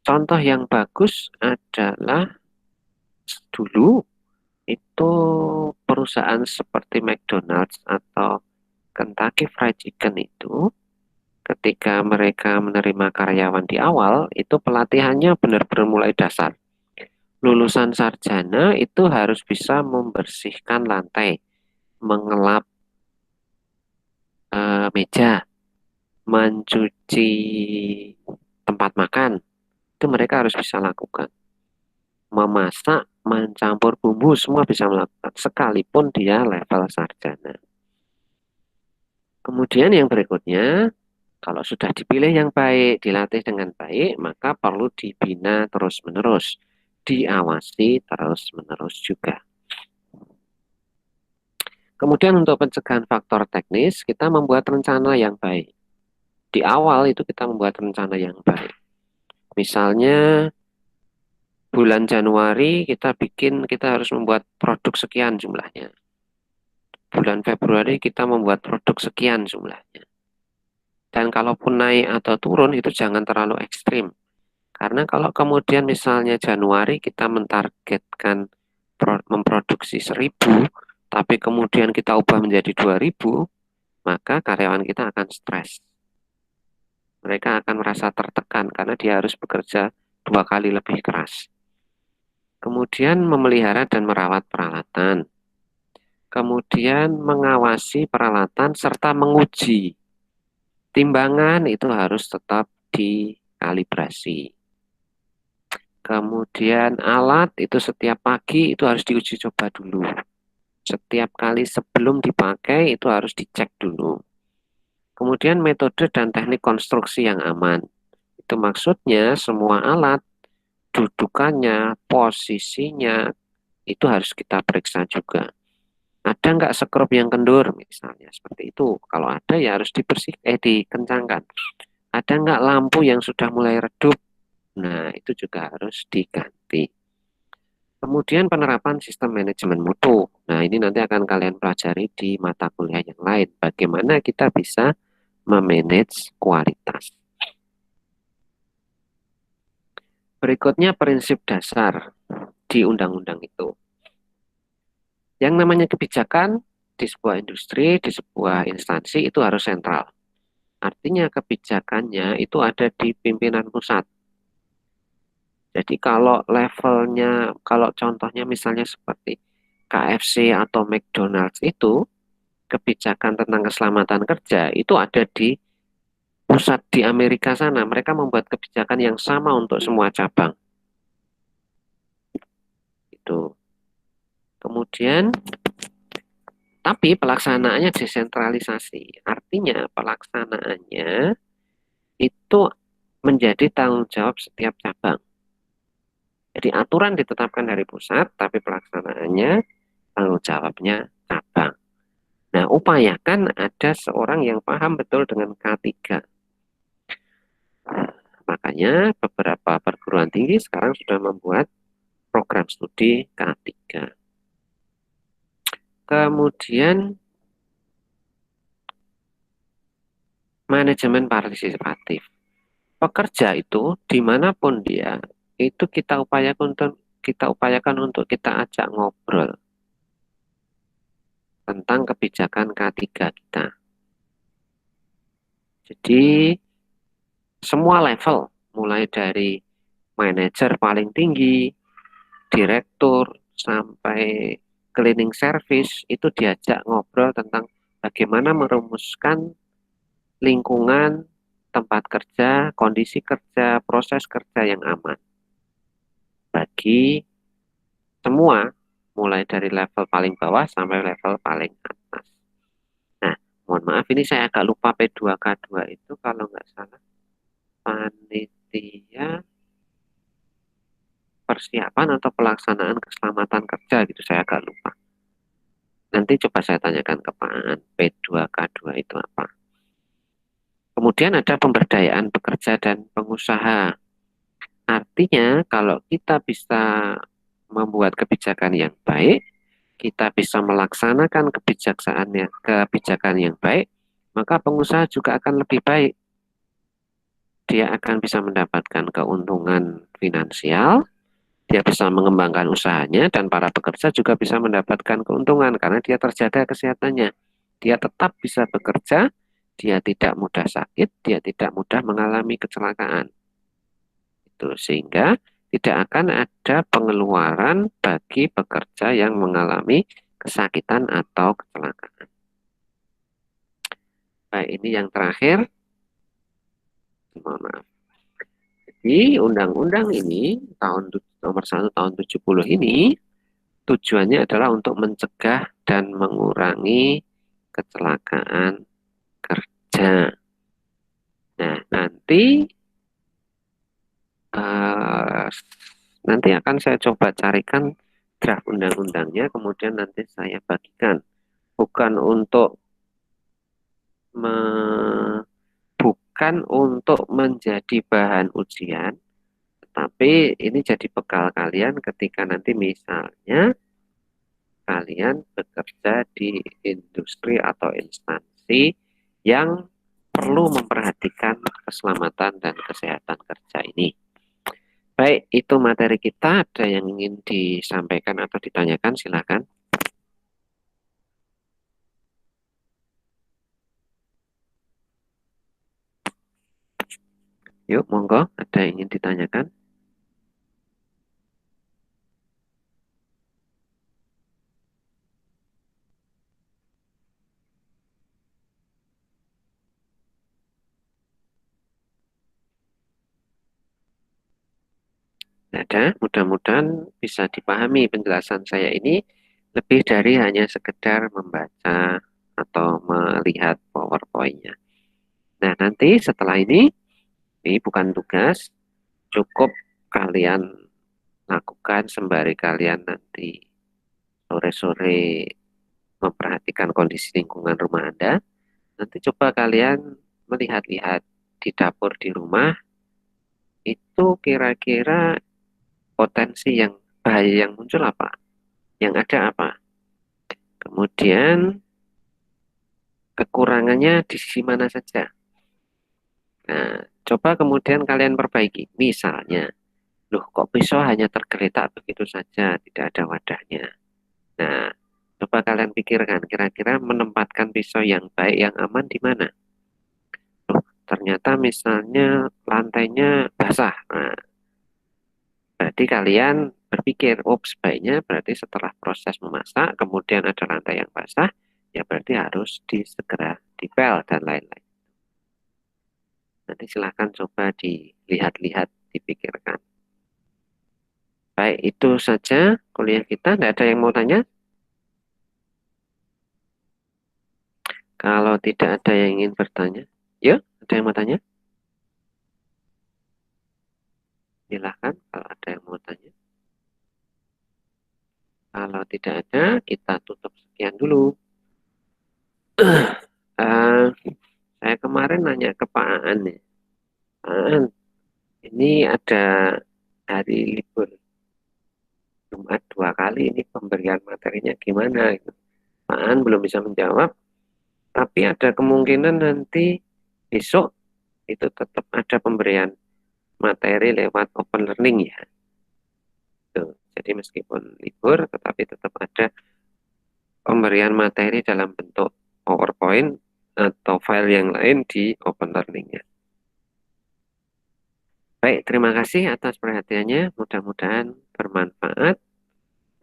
Contoh yang bagus adalah dulu itu perusahaan seperti McDonald's atau Kentucky Fried Chicken itu ketika mereka menerima karyawan di awal, itu pelatihannya benar-benar mulai dasar. Lulusan sarjana itu harus bisa membersihkan lantai, mengelap meja, mencuci tempat makan. Itu mereka harus bisa lakukan. Memasak, mencampur bumbu, semua bisa melakukan. Sekalipun dia level sarjana. Kemudian yang berikutnya, kalau sudah dipilih yang baik, dilatih dengan baik, maka perlu dibina terus-menerus. Diawasi terus-menerus juga. Kemudian untuk pencegahan faktor teknis, kita membuat rencana yang baik. Di awal itu kita membuat rencana yang baik. Misalnya bulan Januari kita harus membuat produk sekian jumlahnya. Bulan Februari kita membuat produk sekian jumlahnya. Dan kalaupun naik atau turun itu jangan terlalu ekstrim. Karena kalau kemudian misalnya Januari kita mentargetkan memproduksi 1.000, tapi kemudian kita ubah menjadi 2.000, maka karyawan kita akan stres. Mereka akan merasa tertekan karena dia harus bekerja 2 kali lebih keras. Kemudian memelihara dan merawat peralatan. Kemudian mengawasi peralatan serta menguji. Timbangan itu harus tetap dikalibrasi. Kemudian alat itu setiap pagi itu harus diuji coba dulu. Setiap kali sebelum dipakai itu harus dicek dulu. Kemudian metode dan teknik konstruksi yang aman. Itu maksudnya semua alat, dudukannya, posisinya, itu harus kita periksa juga. Ada nggak sekrup yang kendur misalnya seperti itu. Kalau ada ya harus dikencangkan. Ada nggak lampu yang sudah mulai redup? Nah, itu juga harus diganti. Kemudian penerapan sistem manajemen mutu. Nah, ini nanti akan kalian pelajari di mata kuliah yang lain. Bagaimana kita bisa memanage kualitas. Berikutnya prinsip dasar di undang-undang itu. Yang namanya kebijakan di sebuah industri, di sebuah instansi itu harus sentral. Artinya kebijakannya itu ada di pimpinan pusat. Jadi kalau levelnya, kalau contohnya misalnya seperti KFC atau McDonald's itu, kebijakan tentang keselamatan kerja itu ada di pusat di Amerika sana. Mereka membuat kebijakan yang sama untuk semua cabang. Itu. Kemudian, tapi pelaksanaannya desentralisasi. Artinya pelaksanaannya itu menjadi tanggung jawab setiap cabang. Jadi aturan ditetapkan dari pusat, tapi pelaksanaannya tanggung jawabnya cabang. Nah, upayakan ada seorang yang paham betul dengan K3. Makanya beberapa perguruan tinggi sekarang sudah membuat program studi K3. Kemudian manajemen partisipatif. Pekerja itu dimanapun dia, itu kita upayakan kita upayakan untuk kita ajak ngobrol tentang kebijakan K3 kita. Jadi semua level, mulai dari manajer paling tinggi, direktur, sampai cleaning service, itu diajak ngobrol tentang bagaimana merumuskan lingkungan, tempat kerja, kondisi kerja, proses kerja yang aman bagi semua, mulai dari level paling bawah sampai level paling atas. Nah, mohon maaf ini saya agak lupa P2K2 itu kalau nggak salah panitia persiapan atau pelaksanaan keselamatan kerja gitu, saya agak lupa. Nanti coba saya tanyakan ke Pak Aan, P2K2 itu apa. Kemudian ada pemberdayaan pekerja dan pengusaha. Artinya kalau kita bisa membuat kebijakan yang baik, kita bisa melaksanakan kebijakan yang baik, maka pengusaha juga akan lebih baik. Dia akan bisa mendapatkan keuntungan finansial, dia bisa mengembangkan usahanya, dan para pekerja juga bisa mendapatkan keuntungan karena dia terjaga kesehatannya. Dia tetap bisa bekerja, dia tidak mudah sakit, dia tidak mudah mengalami kecelakaan. Itu sehingga tidak akan ada pengeluaran bagi pekerja yang mengalami kesakitan atau kecelakaan. Baik, ini yang terakhir. Mohon maaf. Jadi undang-undang ini nomor 1 tahun 70 ini tujuannya adalah untuk mencegah dan mengurangi kecelakaan kerja. Nah, eh, nanti akan saya coba carikan draft undang-undangnya, kemudian nanti saya bagikan. Me- bukan untuk menjadi bahan ujian, tapi ini jadi bekal kalian ketika nanti misalnya kalian bekerja di industri atau instansi yang perlu memperhatikan keselamatan dan kesehatan kerja ini. Baik, itu materi kita. Ada yang ingin disampaikan atau ditanyakan, silakan. Yuk, monggo, ada yang ingin ditanyakan? Ada, mudah-mudahan bisa dipahami penjelasan saya ini lebih dari hanya sekedar membaca atau melihat PowerPoint-nya. Nah, nanti setelah ini bukan tugas, cukup kalian lakukan sembari kalian nanti sore-sore memperhatikan kondisi lingkungan rumah Anda. Nanti coba kalian melihat-lihat di dapur di rumah, itu kira-kira potensi yang bahaya yang muncul apa? Yang ada apa? Kemudian kekurangannya di sisi mana saja? Nah, coba kemudian kalian perbaiki. Misalnya, loh kok pisau hanya tergeletak begitu saja, tidak ada wadahnya. Nah, coba kalian pikirkan, kira-kira menempatkan pisau yang baik, yang aman di mana? Loh, ternyata misalnya lantainya basah. Nah, berarti kalian berpikir, oh sebaiknya berarti setelah proses memasak, kemudian ada lantai yang basah, ya berarti harus segera dipel dan lain-lain. Nanti silahkan coba dilihat-lihat, dipikirkan. Baik, itu saja kuliah kita. Tidak ada yang mau tanya? Kalau tidak ada yang ingin bertanya, yuk, ada yang mau tanya? Silahkan kalau ada yang mau tanya. Kalau tidak ada, kita tutup sekian dulu. Eh, saya kemarin nanya ke Pak Aan nih. Pak Aan, ini ada hari libur Jumat 2 kali, ini pemberian materinya gimana? Gitu. Pak Aan belum bisa menjawab, tapi ada kemungkinan nanti besok itu tetap ada pemberian materi lewat open learning ya. Tuh. Jadi meskipun libur, tetapi tetap ada pemberian materi dalam bentuk PowerPoint atau file yang lain di Open Learning-nya. Baik, terima kasih atas perhatiannya. Mudah-mudahan bermanfaat.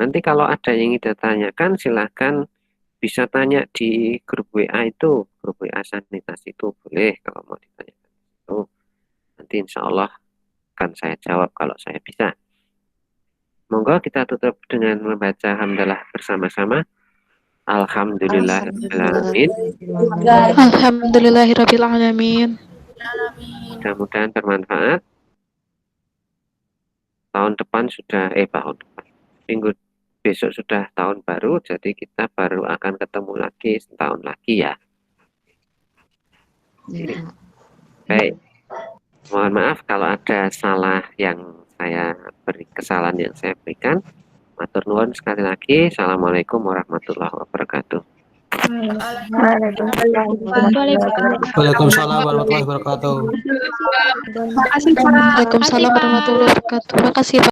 Nanti kalau ada yang ingin ditanyakan, silahkan bisa tanya di grup WA itu. Grup WA sanitasi itu boleh kalau mau ditanyakan. Itu nanti insya Allah akan saya jawab kalau saya bisa. Monggo kita tutup dengan membaca hamdalah bersama-sama. Alhamdulillahirrahmanirrahim. Alhamdulillahirrabbilalamin. Mudah-mudahan bermanfaat. Tahun depan sudah, minggu besok sudah tahun baru, jadi kita baru akan ketemu lagi setahun lagi ya. Baik, mohon maaf kalau ada salah yang saya beri, kesalahan yang saya berikan. Matur nuwun sekali lagi. Assalamualaikum warahmatullahi wabarakatuh. Waalaikumsalam warahmatullahi wabarakatuh. Waalaikumsalam warahmatullahi wabarakatuh. Terima kasih, Pak.